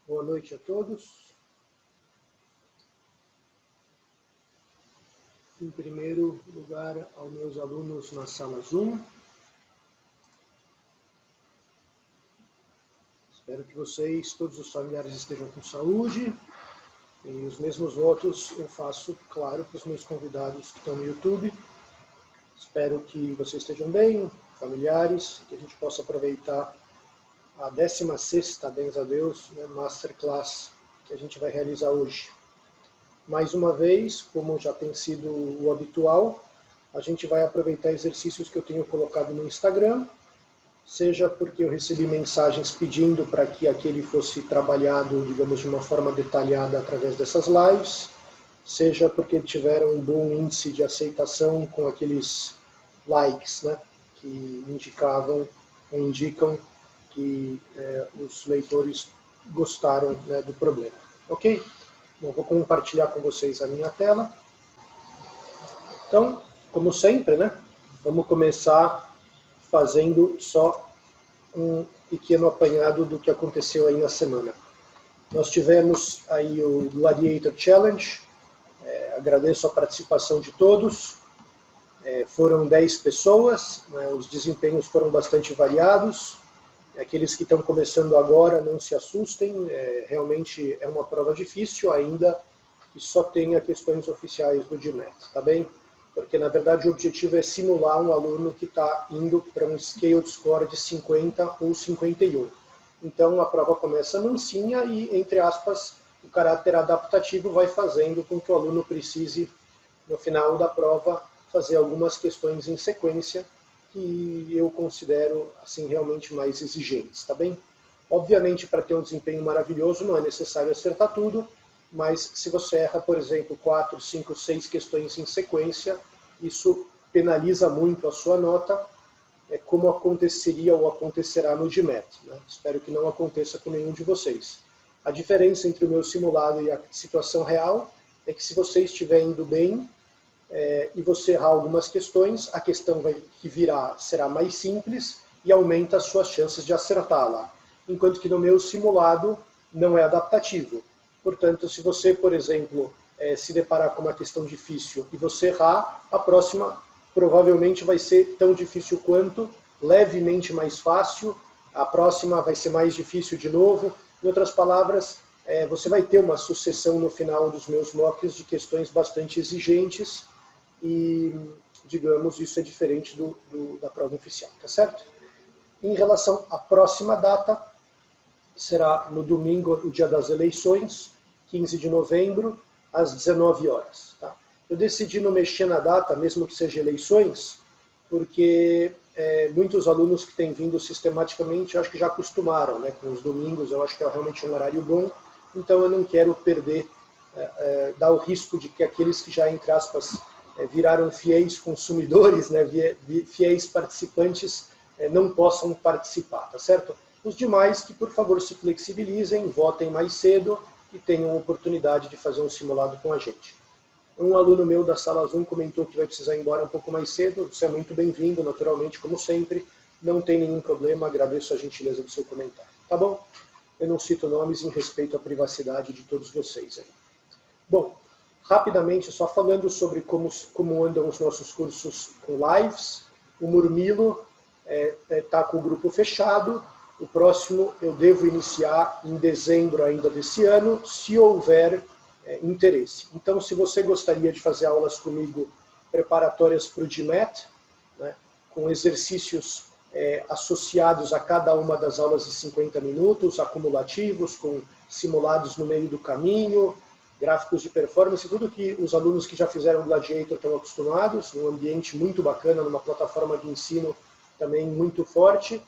Boa noite a todos. Em primeiro lugar, aos meus alunos na sala Zoom. Espero que vocês, todos os familiares, estejam com saúde. E os mesmos votos eu faço, claro, para os meus convidados que estão no YouTube. Espero que vocês estejam bem, familiares, que a gente possa aproveitar a 16ª, bens a Deus, Masterclass que a gente vai realizar hoje. Mais uma vez, como já tem sido o habitual, a gente vai aproveitar exercícios que eu tenho colocado no Instagram, seja porque eu recebi mensagens pedindo para que aquele fosse trabalhado, digamos, de uma forma detalhada através dessas lives, seja porque tiveram um bom índice de aceitação com aqueles likes, que indicam que os leitores gostaram do problema. Ok? Bom, vou compartilhar com vocês a minha tela. Então, como sempre, vamos começar fazendo só um pequeno apanhado do que aconteceu aí na semana. Nós tivemos aí o Gladiator Challenge, agradeço a participação de todos, foram 10 pessoas, os desempenhos foram bastante variados. Aqueles que estão começando agora, não se assustem, realmente é uma prova difícil, ainda que só tenha questões oficiais do GMAT, tá bem? Porque, na verdade, o objetivo é simular um aluno que está indo para um Scaled Score de 50 ou 51. Então, a prova começa mansinha e, entre aspas, o caráter adaptativo vai fazendo com que o aluno precise, no final da prova, fazer algumas questões em sequência, que eu considero assim realmente mais exigentes, tá bem? Obviamente, para ter um desempenho maravilhoso não é necessário acertar tudo, mas se você erra, por exemplo, 4, 5, 6 questões em sequência, isso penaliza muito a sua nota, como aconteceria ou acontecerá no GMAT. Espero que não aconteça com nenhum de vocês. A diferença entre o meu simulado e a situação real é que se você estiver indo bem, e você errar algumas questões, a questão que virá será mais simples e aumenta as suas chances de acertá-la. Enquanto que no meu simulado não é adaptativo. Portanto, se você, por exemplo, se deparar com uma questão difícil e você errar, a próxima provavelmente vai ser tão difícil quanto, levemente mais fácil, a próxima vai ser mais difícil de novo. Em outras palavras, você vai ter uma sucessão no final dos meus mocks de questões bastante exigentes, e, digamos, isso é diferente da prova oficial, tá certo? Em relação à próxima data, será no domingo, o dia das eleições, 15 de novembro, às 19 horas. Tá? Eu decidi não mexer na data, mesmo que seja eleições, porque muitos alunos que têm vindo sistematicamente, eu acho que já acostumaram, com os domingos, eu acho que é realmente um horário bom, então eu não quero perder, dar o risco de que aqueles que já, entre aspas, viraram fiéis consumidores, fiéis participantes, não possam participar, tá certo? Os demais que, por favor, se flexibilizem, votem mais cedo e tenham a oportunidade de fazer um simulado com a gente. Um aluno meu da sala Zoom comentou que vai precisar ir embora um pouco mais cedo, você é muito bem-vindo, naturalmente, como sempre, não tem nenhum problema, agradeço a gentileza do seu comentário, tá bom? Eu não cito nomes em respeito à privacidade de todos vocês aí. Bom, rapidamente, só falando sobre como andam os nossos cursos com lives. O Murmilo está com o grupo fechado. O próximo eu devo iniciar em dezembro ainda desse ano, se houver interesse. Então, se você gostaria de fazer aulas comigo preparatórias para o GMAT, com exercícios associados a cada uma das aulas de 50 minutos, acumulativos, com simulados no meio do caminho, gráficos de performance, tudo que os alunos que já fizeram Gladiator estão acostumados, num ambiente muito bacana, numa plataforma de ensino também muito forte,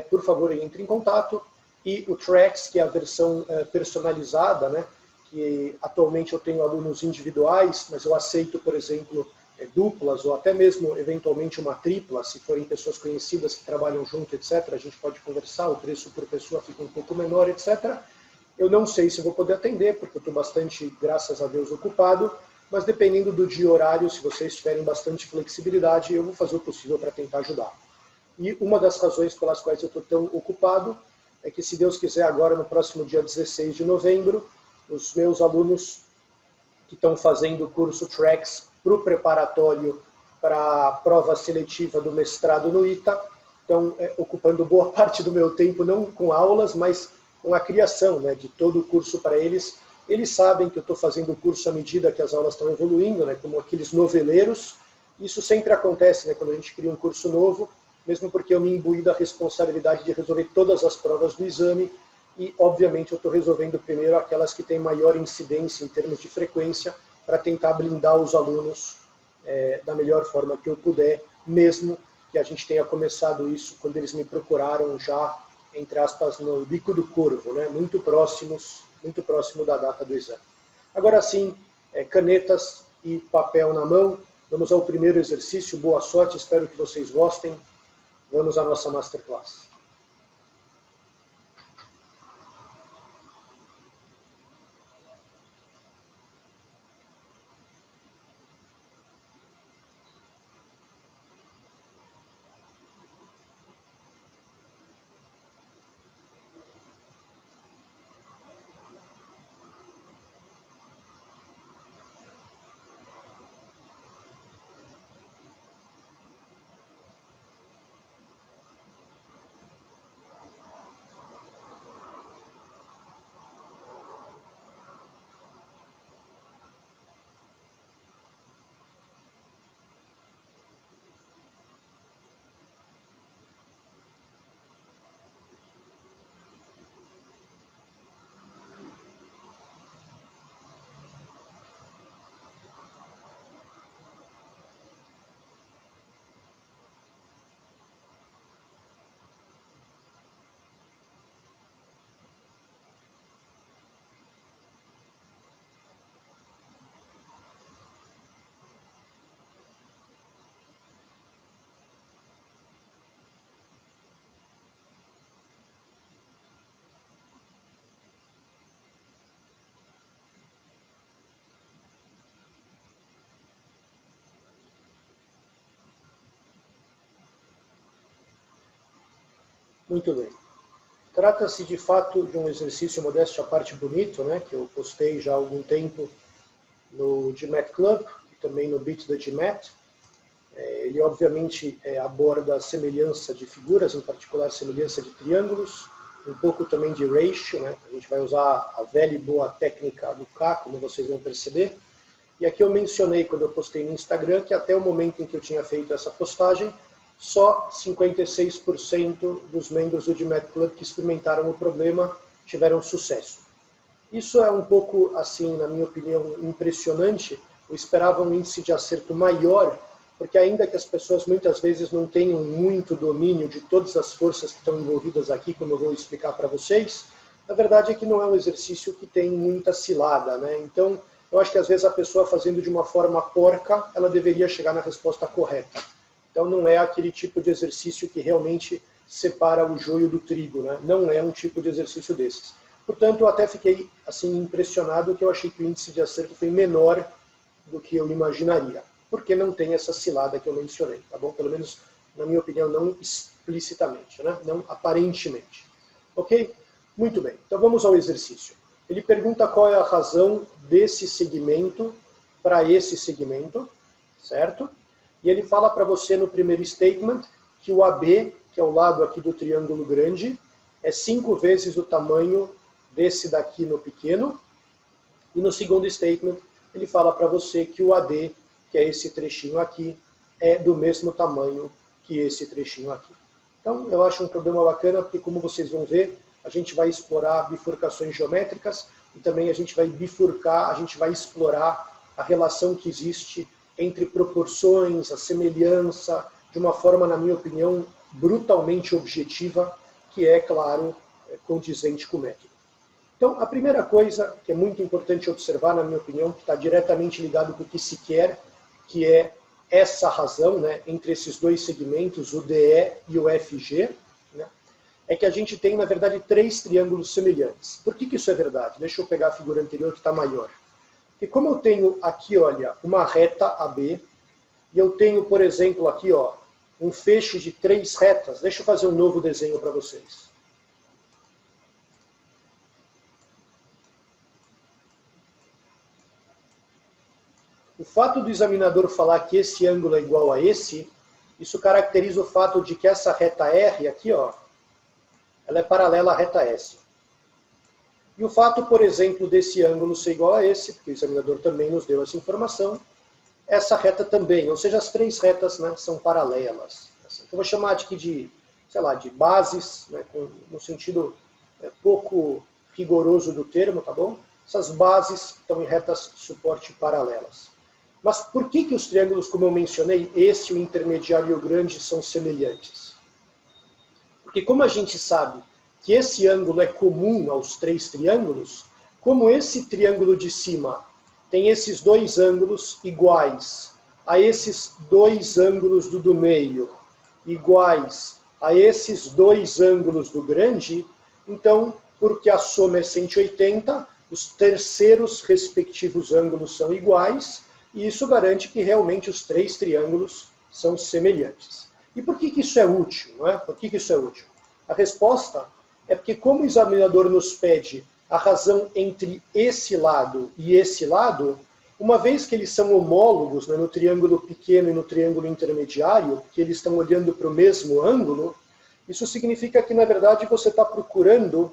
por favor, entre em contato. E o Tracks, que é a versão personalizada, que atualmente eu tenho alunos individuais, mas eu aceito, por exemplo, duplas, ou até mesmo, eventualmente, uma tripla, se forem pessoas conhecidas que trabalham junto, etc., a gente pode conversar, o preço por pessoa fica um pouco menor, etc., eu não sei se vou poder atender, porque eu estou bastante, graças a Deus, ocupado, mas dependendo do dia e horário, se vocês tiverem bastante flexibilidade, eu vou fazer o possível para tentar ajudar. E uma das razões pelas quais eu estou tão ocupado é que, se Deus quiser, agora no próximo dia 16 de novembro, os meus alunos que estão fazendo o curso Tracks para o preparatório para a prova seletiva do mestrado no ITA, estão ocupando boa parte do meu tempo, não com aulas, mas com a criação, né, de todo o curso para eles. Eles sabem que eu estou fazendo o curso à medida que as aulas estão evoluindo, né, como aqueles noveleiros. Isso sempre acontece, né, quando a gente cria um curso novo, mesmo porque eu me imbuí da responsabilidade de resolver todas as provas do exame e, obviamente, eu estou resolvendo primeiro aquelas que têm maior incidência em termos de frequência para tentar blindar os alunos da melhor forma que eu puder, mesmo que a gente tenha começado isso quando eles me procuraram já, entre aspas, no bico do corvo, né, muito próximo da data do exame. Agora sim, canetas e papel na mão. Vamos ao primeiro exercício. Boa sorte, espero que vocês gostem. Vamos à nossa Masterclass. Muito bem. Trata-se de fato de um exercício, modéstia à parte, bonito, né, que eu postei já há algum tempo no GMAT Club e também no Beat da GMAT. Ele obviamente aborda a semelhança de figuras, em particular semelhança de triângulos, um pouco também de ratio, né? A gente vai usar a velha e boa técnica do K, como vocês vão perceber. E aqui eu mencionei, quando eu postei no Instagram, que até o momento em que eu tinha feito essa postagem, só 56% dos membros do GMAT Club que experimentaram o problema tiveram sucesso. Isso é um pouco, assim, na minha opinião, impressionante. Eu esperava um índice de acerto maior, porque ainda que as pessoas muitas vezes não tenham muito domínio de todas as forças que estão envolvidas aqui, como eu vou explicar para vocês, a verdade é que não é um exercício que tem muita cilada, né? Então, eu acho que às vezes a pessoa fazendo de uma forma porca, ela deveria chegar na resposta correta. Então não é aquele tipo de exercício que realmente separa o joio do trigo, né? Não é um tipo de exercício desses. Portanto, eu até fiquei assim impressionado, que eu achei que o índice de acerto foi menor do que eu imaginaria, porque não tem essa cilada que eu mencionei, tá bom? Pelo menos, na minha opinião, não explicitamente, né? Não aparentemente. Ok? Muito bem. Então vamos ao exercício. Ele pergunta qual é a razão desse segmento para esse segmento, certo? E ele fala para você no primeiro statement que o AB, que é o lado aqui do triângulo grande, é 5 vezes o tamanho desse daqui no pequeno. E no segundo statement, ele fala para você que o AD, que é esse trechinho aqui, é do mesmo tamanho que esse trechinho aqui. Então, eu acho um problema bacana, porque, como vocês vão ver, a gente vai explorar bifurcações geométricas e também a gente vai bifurcar, a gente vai explorar a relação que existe entre proporções, a semelhança, de uma forma, na minha opinião, brutalmente objetiva, que é, claro, condizente com o método. Então, a primeira coisa que é muito importante observar, na minha opinião, que está diretamente ligado com o que se quer, que é essa razão, né, entre esses dois segmentos, o DE e o FG, né, é que a gente tem, na verdade, 3 triângulos semelhantes. Por que isso é verdade? Deixa eu pegar a figura anterior que está maior. E como eu tenho aqui, olha, uma reta AB, e eu tenho, por exemplo, aqui, ó, um feixe de 3 retas, deixa eu fazer um novo desenho para vocês. o fato do examinador falar que esse ângulo é igual a esse, isso caracteriza o fato de que essa reta R aqui, ó, ela é paralela à reta S. E o fato, por exemplo, desse ângulo ser igual a esse, porque o examinador também nos deu essa informação, essa reta também, ou seja, as três retas, né, são paralelas. Assim, eu vou chamar aqui de, sei lá, de bases, né, no sentido pouco rigoroso do termo, tá bom? Essas bases estão em retas suporte paralelas. Mas por que os triângulos, como eu mencionei, esse, o intermediário e o grande, são semelhantes? Porque como a gente sabe que esse ângulo é comum aos três triângulos, como esse triângulo de cima tem esses dois ângulos iguais a esses dois ângulos do meio, iguais a esses dois ângulos do grande, então, porque a soma é 180, os terceiros respectivos ângulos são iguais, e isso garante que realmente os três triângulos são semelhantes. E por que isso é útil? Não é? Por que isso é útil? A resposta é porque, como o examinador nos pede a razão entre esse lado e esse lado, uma vez que eles são homólogos, né, no triângulo pequeno e no triângulo intermediário, que eles estão olhando para o mesmo ângulo, isso significa que, na verdade, você está procurando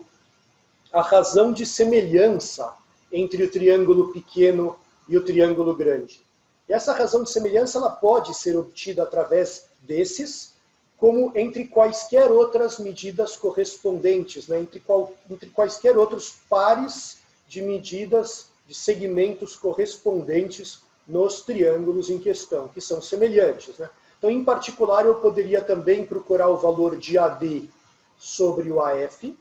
a razão de semelhança entre o triângulo pequeno e o triângulo grande. E essa razão de semelhança ela pode ser obtida através desses, como entre quaisquer outras medidas correspondentes, né? entre quaisquer outros pares de medidas de segmentos correspondentes nos triângulos em questão, que são semelhantes. Né? Então, em particular, eu poderia também procurar o valor de AD sobre o AF,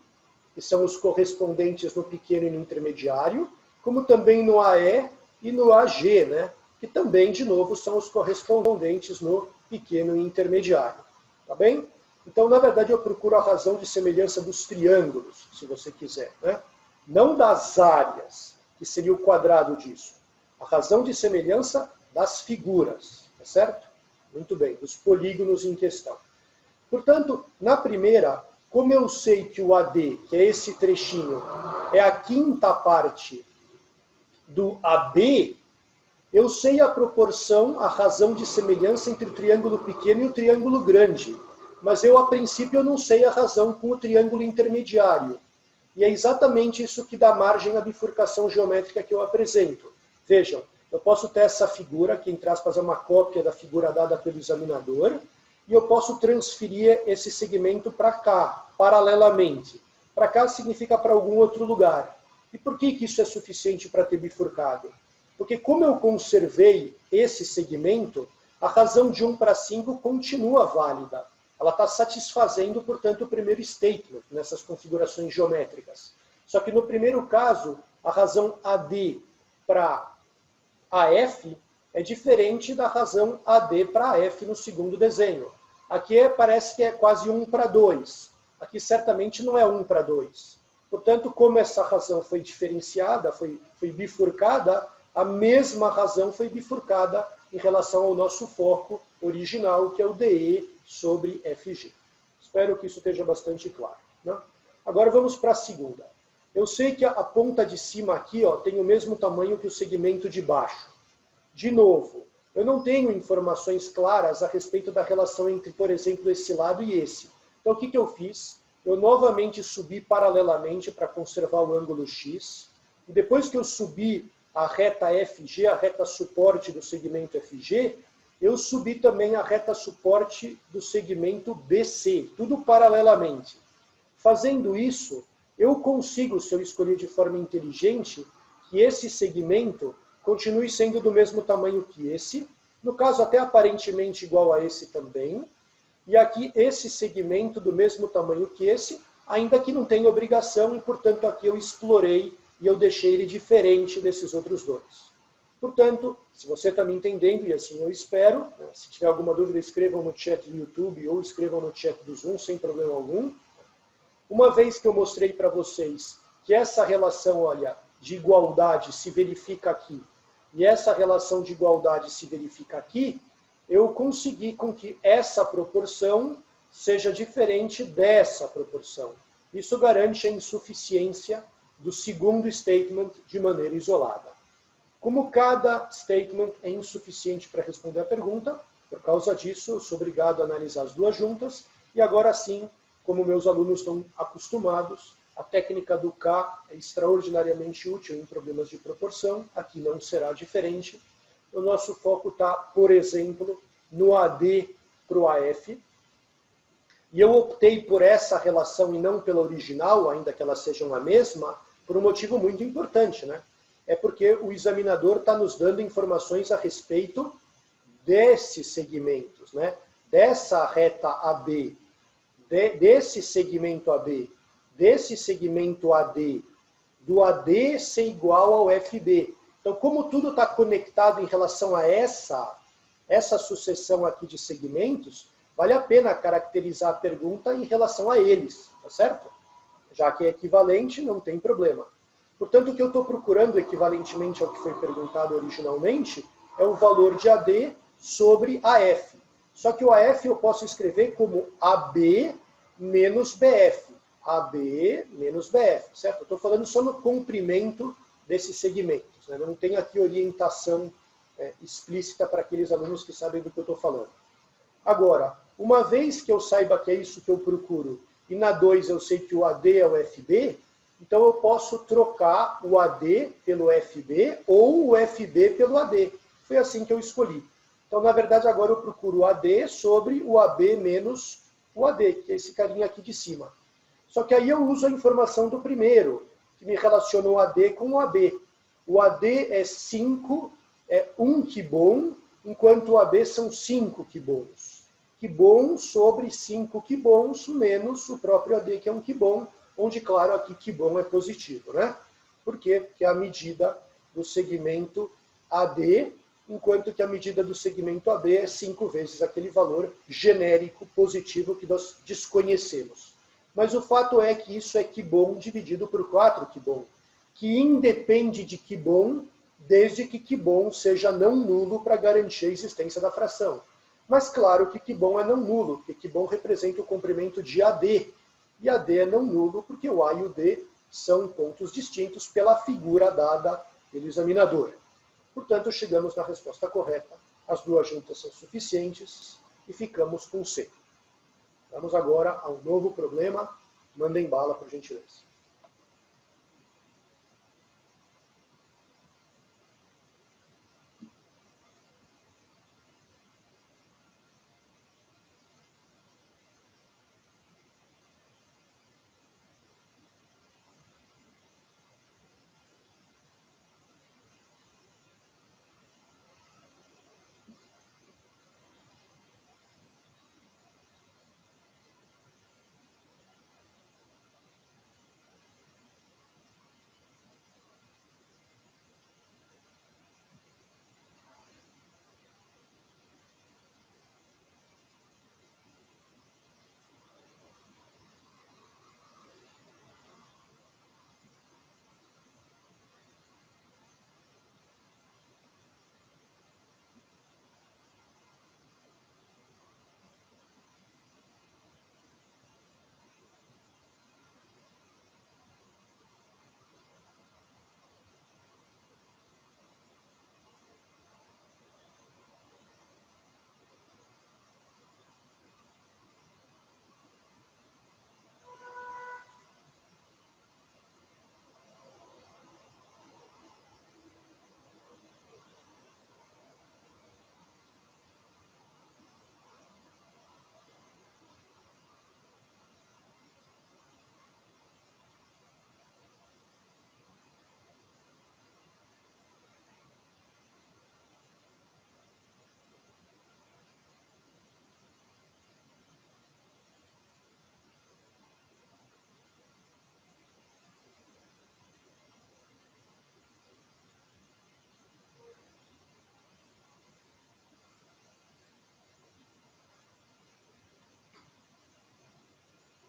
que são os correspondentes no pequeno e no intermediário, como também no AE e no AG, né? que também, de novo, são os correspondentes no pequeno e intermediário. Tá bem? Então, na verdade, eu procuro a razão de semelhança dos triângulos, se você quiser. Né? Não das áreas, que seria o quadrado disso. A razão de semelhança das figuras, tá certo? Muito bem, dos polígonos em questão. Portanto, na primeira, como eu sei que o AD, que é esse trechinho, é a quinta parte do AB, eu sei a proporção, a razão de semelhança entre o triângulo pequeno e o triângulo grande. Mas eu, a princípio, eu não sei a razão com o triângulo intermediário. E é exatamente isso que dá margem à bifurcação geométrica que eu apresento. Vejam, eu posso ter essa figura, que entre aspas é uma cópia da figura dada pelo examinador, e eu posso transferir esse segmento para cá, paralelamente. Para cá significa para algum outro lugar. E por que isso é suficiente para ter bifurcado? Porque como eu conservei esse segmento, a razão de 1 para 5 continua válida. Ela está satisfazendo, portanto, o primeiro statement nessas configurações geométricas. Só que no primeiro caso, a razão AD para AF é diferente da razão AD para AF no segundo desenho. Aqui parece que é quase 1 para 2. Aqui certamente não é 1 para 2. Portanto, como essa razão foi diferenciada, foi bifurcada, a mesma razão foi bifurcada em relação ao nosso foco original, que é o DE sobre FG. Espero que isso esteja bastante claro. Né? Agora vamos para a segunda. Eu sei que a ponta de cima aqui ó, tem o mesmo tamanho que o segmento de baixo. De novo, eu não tenho informações claras a respeito da relação entre, por exemplo, esse lado e esse. Então o que eu fiz? Eu novamente subi paralelamente para conservar o ângulo X. E depois que eu subi a reta FG, a reta suporte do segmento FG, eu subi também a reta suporte do segmento BC, tudo paralelamente. Fazendo isso, eu consigo, se eu escolher de forma inteligente, que esse segmento continue sendo do mesmo tamanho que esse, no caso até aparentemente igual a esse também, e aqui esse segmento do mesmo tamanho que esse, ainda que não tenha obrigação, e portanto aqui eu explorei e eu deixei ele diferente desses outros dois. Portanto, se você está me entendendo, e assim eu espero, né, se tiver alguma dúvida, escrevam no chat do YouTube ou escrevam no chat do Zoom, sem problema algum. Uma vez que eu mostrei para vocês que essa relação, olha, de igualdade se verifica aqui, e essa relação de igualdade se verifica aqui, eu consegui com que essa proporção seja diferente dessa proporção. Isso garante a insuficiência do segundo statement de maneira isolada. Como cada statement é insuficiente para responder a pergunta, por causa disso, eu sou obrigado a analisar as duas juntas, e agora sim, como meus alunos estão acostumados, a técnica do K é extraordinariamente útil em problemas de proporção, aqui não será diferente. O nosso foco está, por exemplo, no AD para o AF, e eu optei por essa relação e não pela original, ainda que elas sejam a mesma, por um motivo muito importante, né? É porque o examinador está nos dando informações a respeito desses segmentos, né? Dessa reta AB, desse segmento AB, desse segmento AD, do AD ser igual ao FB. Então, como tudo está conectado em relação a essa sucessão aqui de segmentos, vale a pena caracterizar a pergunta em relação a eles, tá certo? Já que é equivalente, não tem problema. Portanto, o que eu estou procurando, equivalentemente ao que foi perguntado originalmente, é o valor de AD sobre AF. Só que o AF eu posso escrever como AB menos BF. AB menos BF, certo? Eu estou falando só no comprimento desses segmentos, né? Não tem aqui orientação explícita para aqueles alunos que sabem do que eu estou falando. Agora, uma vez que eu saiba que é isso que eu procuro, e na 2 eu sei que o AD é o FB, então eu posso trocar o AD pelo FB ou o FB pelo AD. Foi assim que eu escolhi. Então, na verdade, agora eu procuro o AD sobre o AB menos o AD, que é esse carinha aqui de cima. Só que aí eu uso a informação do primeiro, que me relaciona o AD com o AB. O AD é 5, é 1 quibon, enquanto o AB são 5 quibons. Quibon sobre 5 quibons menos o próprio AD, que é 1 quibon, onde, claro, aqui quibon é positivo, né? Por quê? Porque é a medida do segmento AD, enquanto que a medida do segmento AB é 5 vezes aquele valor genérico positivo que nós desconhecemos. Mas o fato é que isso é quibon dividido por 4 quibon, que independe de quibon, desde que quibon seja não nulo para garantir a existência da fração. Mas claro que quibon é não nulo, porque quibon representa o comprimento de AD, e AD é não nulo porque o A e o D são pontos distintos pela figura dada pelo examinador. Portanto, chegamos na resposta correta. As duas juntas são suficientes e ficamos com C. Vamos agora a um novo problema. Mandem bala, por gentileza.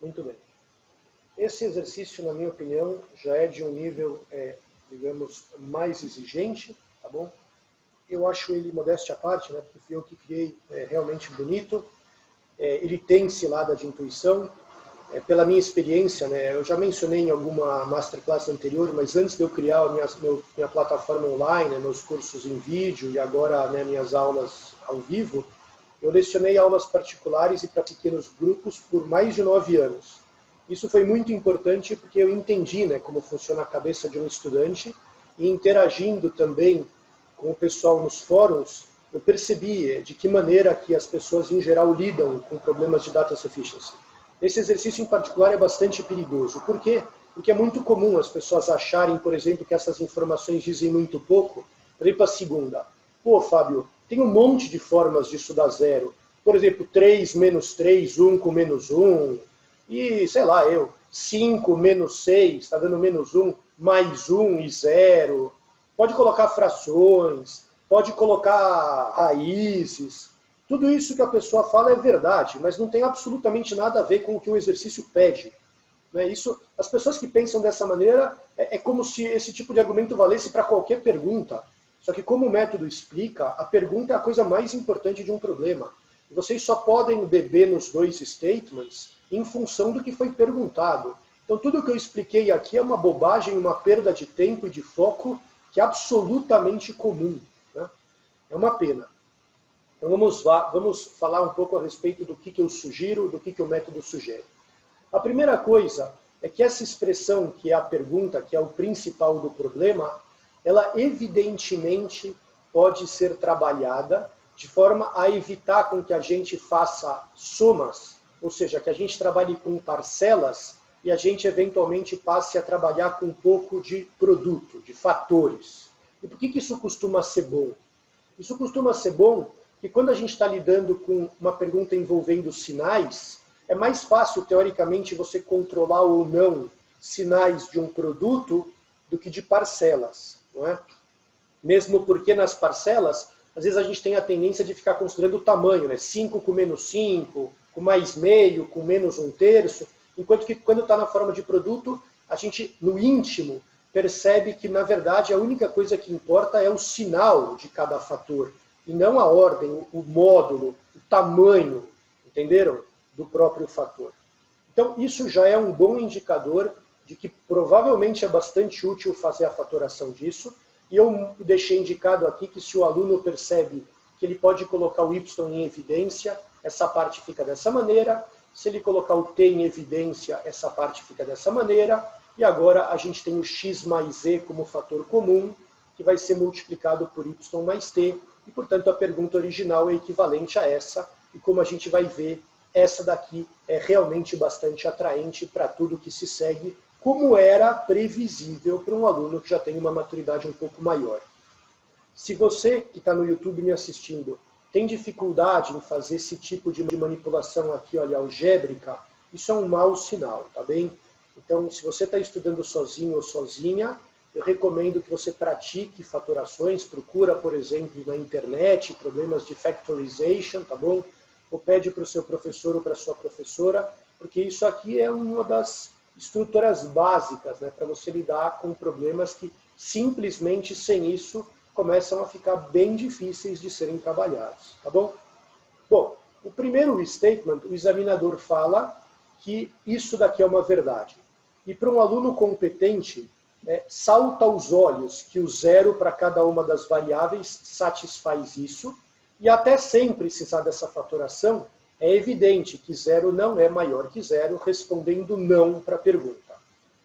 Muito bem. Esse exercício, na minha opinião, já é de um nível, digamos, mais exigente, tá bom? Eu acho ele, modéstia à parte, né, porque fui eu que criei, realmente bonito. Ele tem cilada de intuição, pela minha experiência, né, eu já mencionei em alguma masterclass anterior, mas antes de eu criar a minha plataforma online, né, meus cursos em vídeo e agora, né, minhas aulas ao vivo, eu lecionei aulas particulares e para pequenos grupos por mais de 9 anos. Isso foi muito importante porque eu entendi, né, como funciona a cabeça de um estudante e interagindo também com o pessoal nos fóruns, eu percebi de que maneira que as pessoas em geral lidam com problemas de data sufficiency. Esse exercício em particular é bastante perigoso. Por quê? Porque é muito comum as pessoas acharem, por exemplo, que essas informações dizem muito pouco. Por exemplo, a segunda. Pô, Fábio, tem um monte de formas disso dar zero. Por exemplo, 3 menos 3, 1 com menos 1. E, sei lá, 5 menos 6, está dando menos 1, mais 1 e 0. Pode colocar frações, pode colocar raízes. Tudo isso que a pessoa fala é verdade, mas não tem absolutamente nada a ver com o que o exercício pede. Isso, as pessoas que pensam dessa maneira, é como se esse tipo de argumento valesse para qualquer pergunta. Só que como o método explica, a pergunta é a coisa mais importante de um problema. E vocês só podem beber nos 2 statements em função do que foi perguntado. Então tudo que eu expliquei aqui é uma bobagem, uma perda de tempo e de foco que é absolutamente comum. Né? É uma pena. Então vamos falar um pouco a respeito do que eu sugiro, do que o método sugere. A primeira coisa é que essa expressão, que é a pergunta, que é o principal do problema, ela evidentemente pode ser trabalhada de forma a evitar com que a gente faça somas, ou seja, que a gente trabalhe com parcelas e a gente eventualmente passe a trabalhar com um pouco de produto, de fatores. E por que isso costuma ser bom? Isso costuma ser bom porque quando a gente está lidando com uma pergunta envolvendo sinais, é mais fácil, teoricamente, você controlar ou não sinais de um produto do que de parcelas. Não é? Mesmo porque nas parcelas, às vezes a gente tem a tendência de ficar considerando o tamanho, né? 5 com menos 5, com mais meio, com menos 1/3, enquanto que quando está na forma de produto, a gente, no íntimo, percebe que, na verdade, a única coisa que importa é o sinal de cada fator, e não a ordem, o módulo, o tamanho, entenderam? Do próprio fator. Então, isso já é um bom indicador de que provavelmente é bastante útil fazer a fatoração disso, e eu deixei indicado aqui que se o aluno percebe que ele pode colocar o y em evidência, essa parte fica dessa maneira, se ele colocar o t em evidência, essa parte fica dessa maneira, e agora a gente tem o x mais z como fator comum, que vai ser multiplicado por y mais t, e portanto a pergunta original é equivalente a essa, e como a gente vai ver, essa daqui é realmente bastante atraente para tudo que se segue, como era previsível para um aluno que já tem uma maturidade um pouco maior. Se você que está no YouTube me assistindo tem dificuldade em fazer esse tipo de manipulação aqui, olha, algébrica, isso é um mau sinal, tá bem? Então, se você está estudando sozinho ou sozinha, eu recomendo que você pratique fatorações, procura, por exemplo, na internet, problemas de factorization, tá bom? Ou pede para o seu professor ou para a sua professora, porque isso aqui é uma das estruturas básicas, né, para você lidar com problemas que simplesmente sem isso começam a ficar bem difíceis de serem trabalhados, tá bom? Bom, o primeiro statement, o examinador fala que isso daqui é uma verdade. E para um aluno competente, salta aos olhos que o zero para cada uma das variáveis satisfaz isso, e até sem precisar dessa fatoração, é evidente que zero não é maior que zero, respondendo não para a pergunta.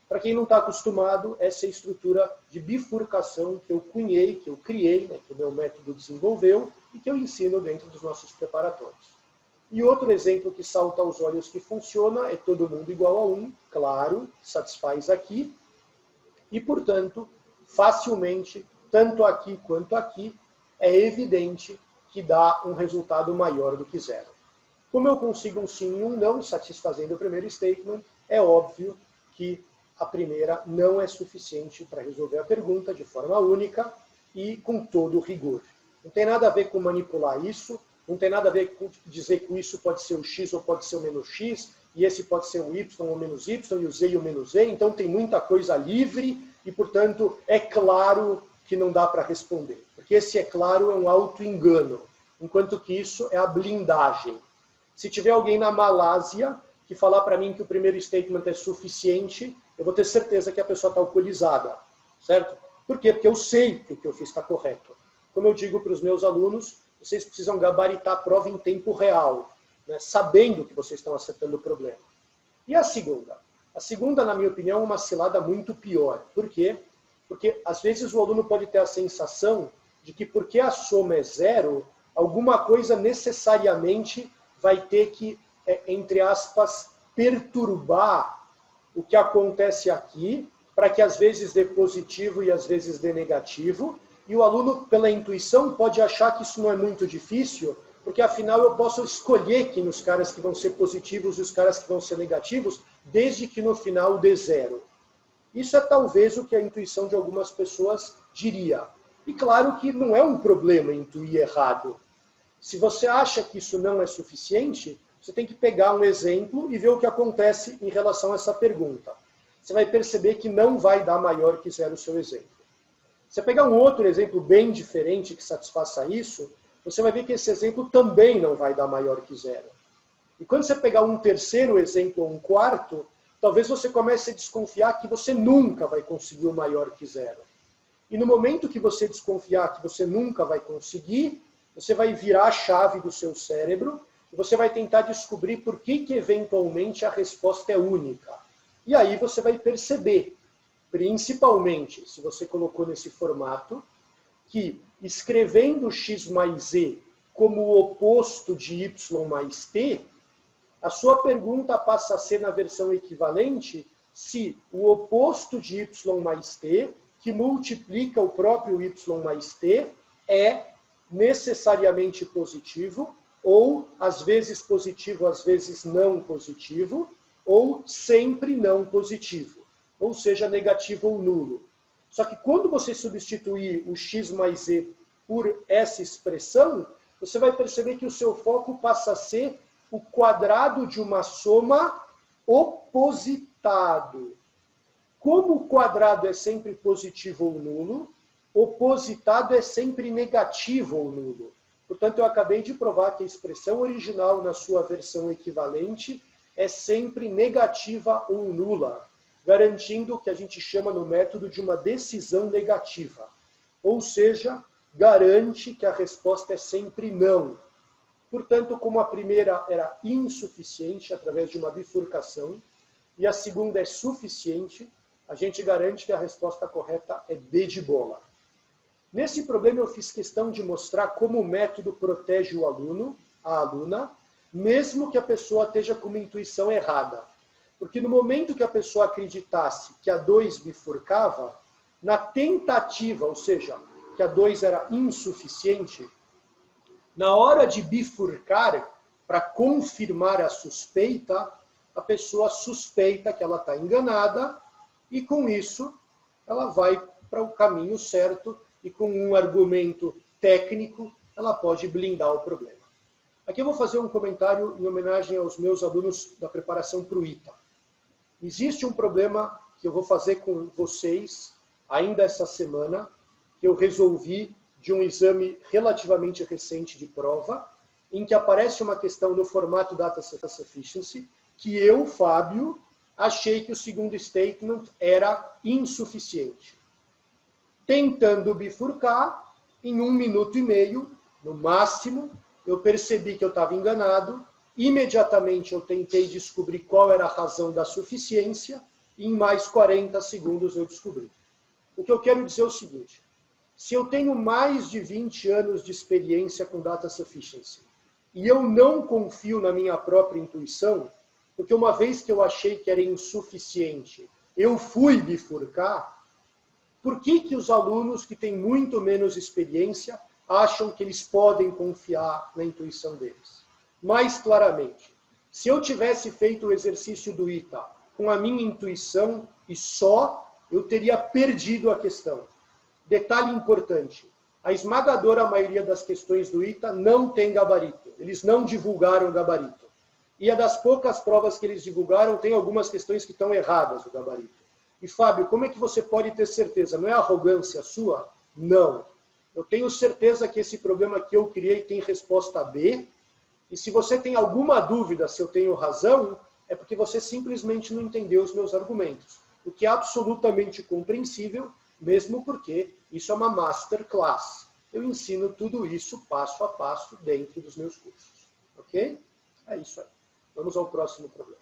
Para quem não está acostumado, essa é a estrutura de bifurcação que eu cunhei, que eu criei, né, que o meu método desenvolveu e que eu ensino dentro dos nossos preparatórios. E outro exemplo que salta aos olhos que funciona é todo mundo igual a 1, claro, satisfaz aqui, e, portanto, facilmente, tanto aqui quanto aqui, é evidente que dá um resultado maior do que zero. Como eu consigo um sim e um não, satisfazendo o primeiro statement, é óbvio que a primeira não é suficiente para resolver a pergunta de forma única e com todo o rigor. Não tem nada a ver com manipular isso, não tem nada a ver com dizer que isso pode ser o x ou pode ser o menos x, e esse pode ser o y ou menos y, e o z e o menos z, então tem muita coisa livre e, portanto, é claro que não dá para responder. Porque esse é claro é um auto-engano, enquanto que isso é a blindagem. Se tiver alguém na Malásia que falar para mim que o primeiro statement é suficiente, eu vou ter certeza que a pessoa está alcoolizada, certo? Por quê? Porque eu sei que o que eu fiz está correto. Como eu digo para os meus alunos, vocês precisam gabaritar a prova em tempo real, né, sabendo que vocês estão acertando o problema. E a segunda? A segunda, na minha opinião, é uma cilada muito pior. Por quê? Porque, às vezes, o aluno pode ter a sensação de que, porque a soma é zero, alguma coisa necessariamente vai ter que, entre aspas, perturbar o que acontece aqui, para que, às vezes, dê positivo e, às vezes, dê negativo. E o aluno, pela intuição, pode achar que isso não é muito difícil, porque, afinal, eu posso escolher quem os caras que vão ser positivos e os caras que vão ser negativos, desde que no final dê zero. Isso é talvez o que a intuição de algumas pessoas diria. E claro que não é um problema intuir errado. Se você acha que isso não é suficiente, você tem que pegar um exemplo e ver o que acontece em relação a essa pergunta. Você vai perceber que não vai dar maior que zero o seu exemplo. Se você pegar um outro exemplo bem diferente que satisfaça isso, você vai ver que esse exemplo também não vai dar maior que zero. E quando você pegar um terceiro exemplo ou um quarto, talvez você comece a desconfiar que você nunca vai conseguir o maior que zero. E no momento que você desconfiar que você nunca vai conseguir, você vai virar a chave do seu cérebro e você vai tentar descobrir por que eventualmente a resposta é única. E aí você vai perceber, principalmente se você colocou nesse formato, que escrevendo x mais z como o oposto de y mais t, a sua pergunta passa a ser na versão equivalente se o oposto de y mais t, que multiplica o próprio y mais t, é necessariamente positivo, ou às vezes positivo, às vezes não positivo, ou sempre não positivo, ou seja, negativo ou nulo. Só que quando você substituir o x mais z por essa expressão, você vai perceber que o seu foco passa a ser o quadrado de uma soma opositado. Como o quadrado é sempre positivo ou nulo, opositado é sempre negativo ou nulo. Portanto, eu acabei de provar que a expressão original na sua versão equivalente é sempre negativa ou nula, garantindo o que a gente chama no método de uma decisão negativa. Ou seja, garante que a resposta é sempre não. Portanto, como a primeira era insuficiente através de uma bifurcação, e a segunda é suficiente, a gente garante que a resposta correta é B de bola. Nesse problema, eu fiz questão de mostrar como o método protege o aluno, a aluna, mesmo que a pessoa esteja com uma intuição errada. Porque no momento que a pessoa acreditasse que a 2 bifurcava, na tentativa, ou seja, que a 2 era insuficiente, na hora de bifurcar, para confirmar a suspeita, a pessoa suspeita que ela está enganada e, com isso, ela vai para o caminho certo e, com um argumento técnico, ela pode blindar o problema. Aqui eu vou fazer um comentário em homenagem aos meus alunos da preparação para o ITA. Existe um problema que eu vou fazer com vocês ainda essa semana, que eu resolvi de um exame relativamente recente de prova, em que aparece uma questão no formato Data Sufficiency, que eu, Fábio, achei que o segundo statement era insuficiente. Tentando bifurcar, em 1 minuto e meio, no máximo, eu percebi que eu estava enganado, imediatamente eu tentei descobrir qual era a razão da suficiência, e em mais 40 segundos eu descobri. O que eu quero dizer é o seguinte: se eu tenho mais de 20 anos de experiência com Data Sufficiency e eu não confio na minha própria intuição, porque uma vez que eu achei que era insuficiente, eu fui bifurcar, por que os alunos que têm muito menos experiência acham que eles podem confiar na intuição deles? Mais claramente, se eu tivesse feito o exercício do ITA com a minha intuição e só, eu teria perdido a questão. Detalhe importante, a esmagadora maioria das questões do ITA não tem gabarito. Eles não divulgaram o gabarito. E a das poucas provas que eles divulgaram, tem algumas questões que estão erradas no gabarito. E, Fábio, como é que você pode ter certeza? Não é arrogância sua? Não. Eu tenho certeza que esse problema que eu criei tem resposta B. E se você tem alguma dúvida se eu tenho razão, é porque você simplesmente não entendeu os meus argumentos. O que é absolutamente compreensível, mesmo porque isso é uma masterclass. Eu ensino tudo isso passo a passo dentro dos meus cursos. Ok? É isso aí. Vamos ao próximo problema.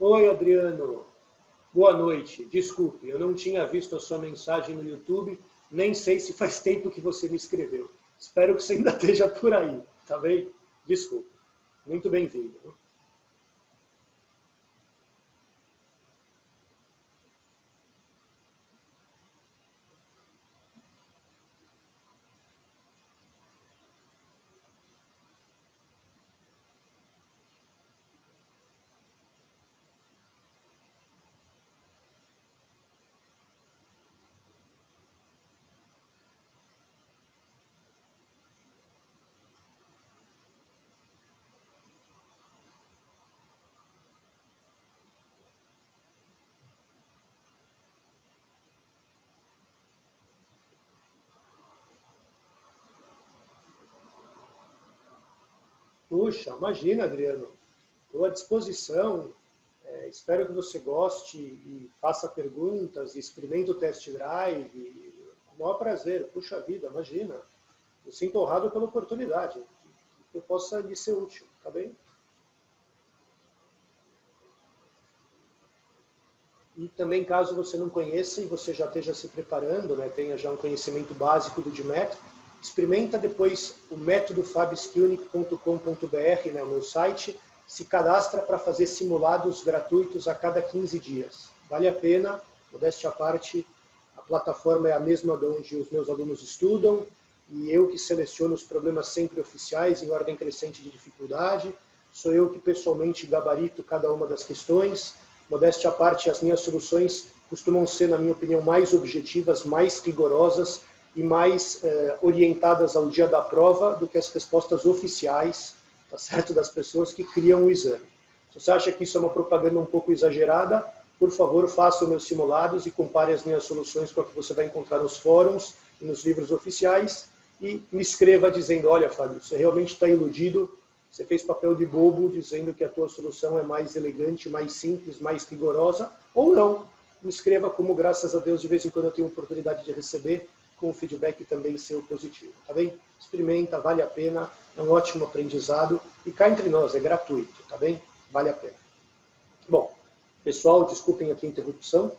Oi, Adriano. Boa noite. Desculpe, eu não tinha visto a sua mensagem no YouTube, nem sei se faz tempo que você me escreveu. Espero que você ainda esteja por aí, tá bem? Desculpe. Muito bem-vindo. Puxa, imagina, Adriano. Estou à disposição. Espero que você goste e faça perguntas, e experimente o test drive. Com o maior prazer. Puxa vida, imagina. Eu sinto honrado pela oportunidade. Que eu possa lhe ser útil, tá bem? E também, caso você não conheça e você já esteja se preparando, né, tenha já um conhecimento básico do DMAT, experimenta depois o método fabskilnick.com.br, né, o meu site, se cadastra para fazer simulados gratuitos a cada 15 dias. Vale a pena, modéstia à parte, a plataforma é a mesma de onde os meus alunos estudam, e eu que seleciono os problemas sempre oficiais em ordem crescente de dificuldade, sou eu que pessoalmente gabarito cada uma das questões. Modéstia à parte, as minhas soluções costumam ser, na minha opinião, mais objetivas, mais rigorosas e mais orientadas ao dia da prova do que as respostas oficiais, tá certo, das pessoas que criam o exame. Se você acha que isso é uma propaganda um pouco exagerada, por favor, faça os meus simulados e compare as minhas soluções com a que você vai encontrar nos fóruns e nos livros oficiais e me escreva dizendo, olha, Fábio, você realmente está iludido, você fez papel de bobo dizendo que a tua solução é mais elegante, mais simples, mais rigorosa, ou não. Me escreva como, graças a Deus, de vez em quando eu tenho oportunidade de receber, com o feedback também seu positivo, tá bem? Experimenta, vale a pena, é um ótimo aprendizado, e cá entre nós, é gratuito, tá bem? Vale a pena. Bom, pessoal, desculpem aqui a interrupção.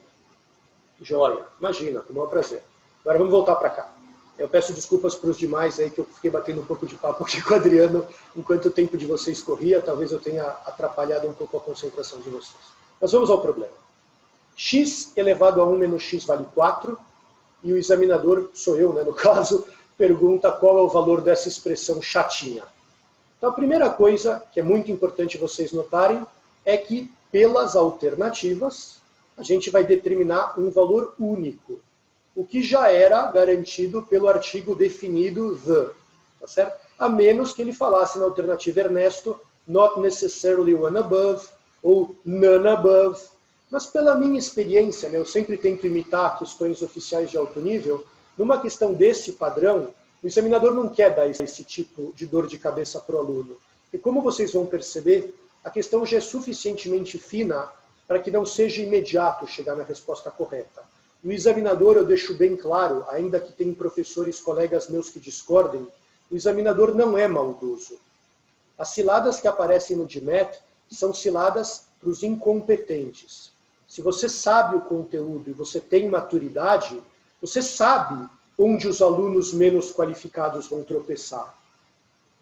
Joia, imagina, com o maior prazer. Agora vamos voltar para cá. Eu peço desculpas para os demais aí, que eu fiquei batendo um pouco de papo aqui com o Adriano, enquanto o tempo de vocês corria, talvez eu tenha atrapalhado um pouco a concentração de vocês. Mas vamos ao problema. X elevado a 1 menos x vale 4, e o examinador, sou eu, né, no caso, pergunta qual é o valor dessa expressão chatinha. Então a primeira coisa que é muito importante vocês notarem é que, pelas alternativas, a gente vai determinar um valor único, o que já era garantido pelo artigo definido the, tá certo? A menos que ele falasse na alternativa Ernesto, not necessarily one above, ou none above. Mas pela minha experiência, né, eu sempre tento imitar questões oficiais de alto nível, numa questão desse padrão, o examinador não quer dar esse tipo de dor de cabeça para o aluno. E como vocês vão perceber, a questão já é suficientemente fina para que não seja imediato chegar na resposta correta. E o examinador, eu deixo bem claro, ainda que tem professores, colegas meus que discordem, o examinador não é maldoso. As ciladas que aparecem no DMAT são ciladas para os incompetentes. Se você sabe o conteúdo e você tem maturidade, você sabe onde os alunos menos qualificados vão tropeçar.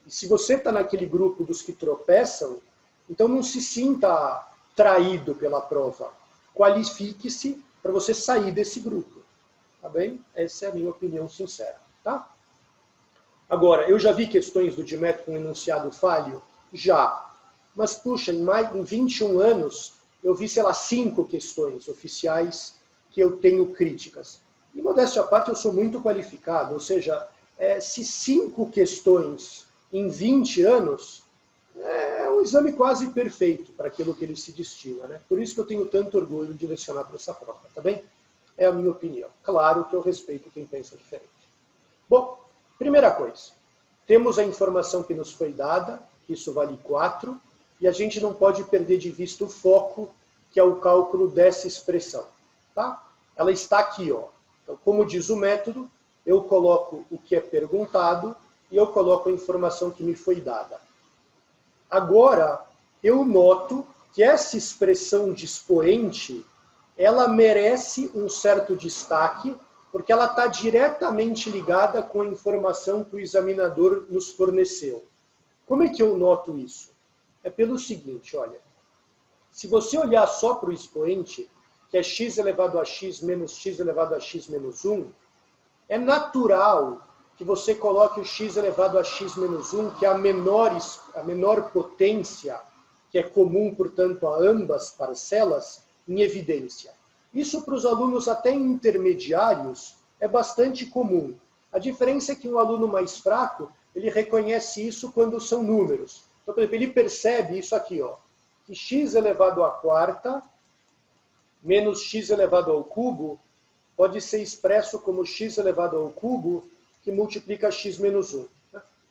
E se você está naquele grupo dos que tropeçam, então não se sinta traído pela prova. Qualifique-se para você sair desse grupo. Tá bem? Essa é a minha opinião sincera. Tá? Agora, eu já vi questões do Dimet com enunciado falho? Já. Mas, puxa, em 21 anos, eu vi, sei lá, 5 questões oficiais que eu tenho críticas. E, modéstia à parte, eu sou muito qualificado. Ou seja, se 5 questões em 20 anos, é um exame quase perfeito para aquilo que ele se destina, né? Por isso que eu tenho tanto orgulho de lecionar para essa prova, tá bem? É a minha opinião. Claro que eu respeito quem pensa diferente. Bom, primeira coisa, temos a informação que nos foi dada, que isso vale 4, e a gente não pode perder de vista o foco, que é o cálculo dessa expressão. Tá? Ela está aqui, ó. Então, como diz o método, eu coloco o que é perguntado e eu coloco a informação que me foi dada. Agora, eu noto que essa expressão de expoente, ela merece um certo destaque, porque ela está diretamente ligada com a informação que o examinador nos forneceu. Como é que eu noto isso? É pelo seguinte, olha. Se você olhar só para o expoente, que é x elevado a x menos x elevado a x menos 1, é natural que você coloque o x elevado a x menos 1, que é a menor potência, que é comum, portanto, a ambas parcelas, em evidência. Isso para os alunos até intermediários é bastante comum. A diferença é que um aluno mais fraco, ele reconhece isso quando são números. Então, por exemplo, ele percebe isso aqui, ó, que x elevado à quarta menos x elevado ao cubo pode ser expresso como x elevado ao cubo que multiplica x menos 1.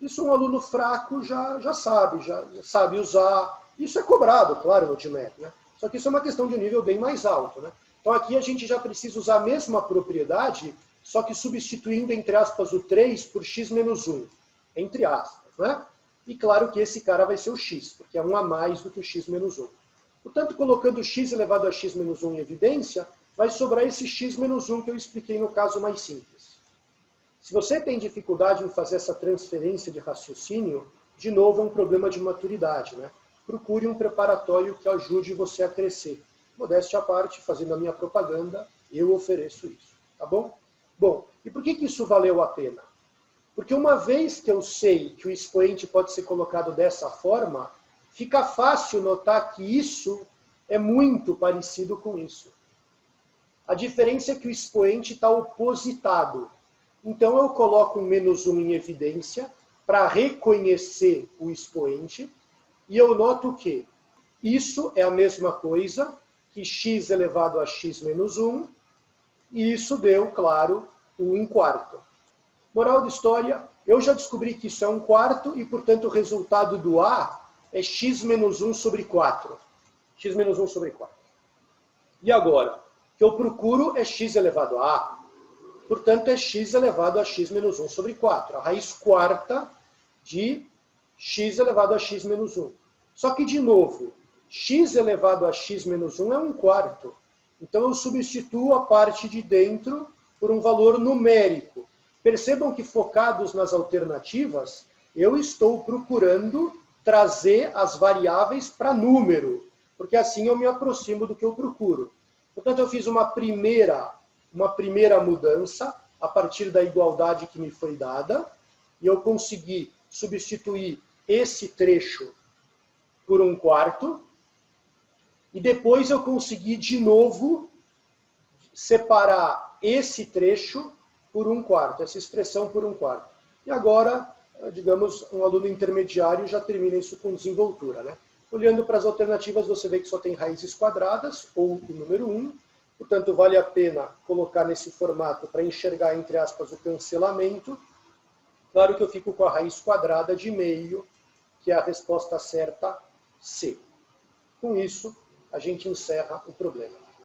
Isso um aluno fraco já sabe usar. Isso é cobrado, claro, no Dimet, né? Só que isso é uma questão de um nível bem mais alto, né? Então aqui a gente já precisa usar a mesma propriedade, só que substituindo, entre aspas, o 3 por x menos 1. Entre aspas, né? E claro que esse cara vai ser o x, porque é 1 a mais do que o x menos 1. Portanto, colocando x elevado a x menos 1 em evidência, vai sobrar esse x menos 1 que eu expliquei no caso mais simples. Se você tem dificuldade em fazer essa transferência de raciocínio, de novo é um problema de maturidade, né? Procure um preparatório que ajude você a crescer. Modéstia à parte, fazendo a minha propaganda, eu ofereço isso, tá bom? Bom, e por que isso valeu a pena? Porque uma vez que eu sei que o expoente pode ser colocado dessa forma, fica fácil notar que isso é muito parecido com isso. A diferença é que o expoente está opositado. Então eu coloco um menos 1 em evidência para reconhecer o expoente e eu noto que isso é a mesma coisa que x elevado a x menos 1 e isso deu, claro, 1/4. Moral da história, eu já descobri que isso é 1/4 e, portanto, o resultado do A é x menos 1 sobre 4. X menos 1 sobre 4. E agora, o que eu procuro é x elevado a A. Portanto, é x elevado a x menos 1 sobre 4. A raiz quarta de x elevado a x menos 1. Só que, de novo, x elevado a x menos 1 é 1/4. Então, eu substituo a parte de dentro por um valor numérico. Percebam que, focados nas alternativas, eu estou procurando trazer as variáveis para número, porque assim eu me aproximo do que eu procuro. Portanto, eu fiz uma primeira mudança a partir da igualdade que me foi dada, e eu consegui substituir esse trecho por 1/4, e depois eu consegui de novo separar esse trecho por 1/4, essa expressão por 1/4. E agora, digamos, um aluno intermediário já termina isso com desenvoltura, né? Olhando para as alternativas, você vê que só tem raízes quadradas, ou o número 1, portanto, vale a pena colocar nesse formato para enxergar, entre aspas, o cancelamento. Claro que eu fico com a raiz quadrada de meio, que é a resposta certa, C. Com isso, a gente encerra o problema.